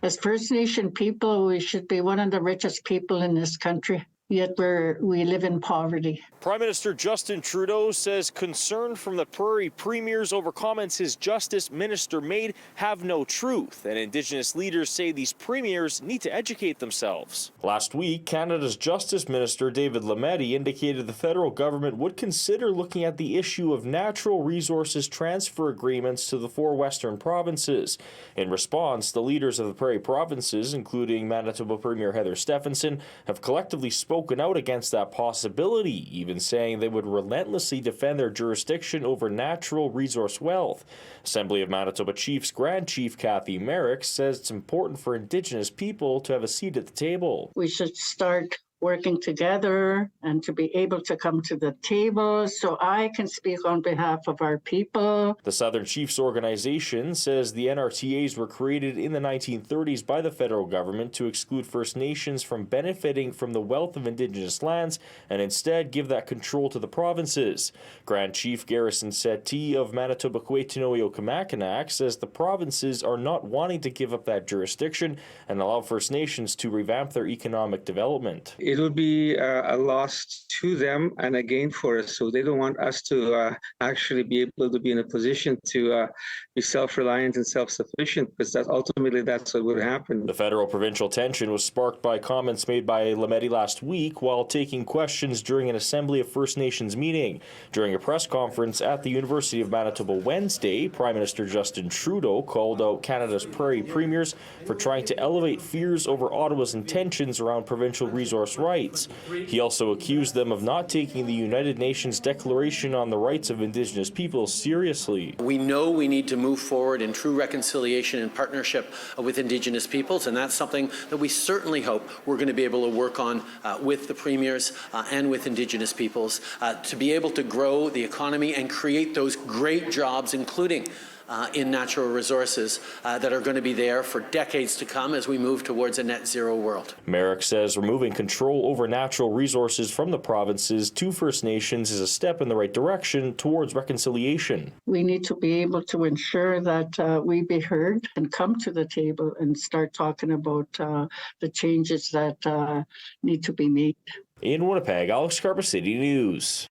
As First Nation people, we should be one of the richest people in this country, yet we live in poverty. Prime Minister Justin Trudeau says concern from the Prairie premiers over comments his Justice Minister made have no truth, and Indigenous leaders say these premiers need to educate themselves. Last week, Canada's Justice Minister David Lametti indicated the federal government would consider looking at the issue of natural resources transfer agreements to the 4 western provinces. In response, the leaders of the Prairie provinces, including Manitoba Premier Heather Stephenson, have collectively spoken out against that possibility, even saying they would relentlessly defend their jurisdiction over natural resource wealth. Assembly of Manitoba Chiefs Grand Chief Kathy Merrick says it's important for Indigenous people to have a seat at the table. We should start working together and to be able to come to the table so I can speak on behalf of our people. The Southern Chiefs organization says the NRTAs were created in the 1930s by the federal government to exclude First Nations from benefiting from the wealth of Indigenous lands and instead give that control to the provinces. Grand Chief Garrison Settee of Manitoba Kwetenoi-Okamakinac says the provinces are not wanting to give up that jurisdiction and allow First Nations to revamp their economic development. It would be a loss to them and a gain for us. So they don't want us to actually be able to be in a position to be self-reliant and self-sufficient, because that's what would happen. The federal-provincial tension was sparked by comments made by Lametti last week while taking questions during an Assembly of First Nations meeting. During a press conference at the University of Manitoba Wednesday, Prime Minister Justin Trudeau called out Canada's Prairie premiers for trying to elevate fears over Ottawa's intentions around provincial resource rights. He also accused them of not taking the United Nations Declaration on the Rights of Indigenous Peoples seriously. We know we need to move forward in true reconciliation and partnership with Indigenous peoples, and that's something that we certainly hope we're going to be able to work on with the premiers and with Indigenous peoples to be able to grow the economy and create those great jobs, including in natural resources that are going to be there for decades to come as we move towards a net zero world. Merrick says removing control over natural resources from the provinces to First Nations is a step in the right direction towards reconciliation. We need to be able to ensure that we be heard and come to the table and start talking about the changes that need to be made. In Winnipeg, Alex Karpa, City News.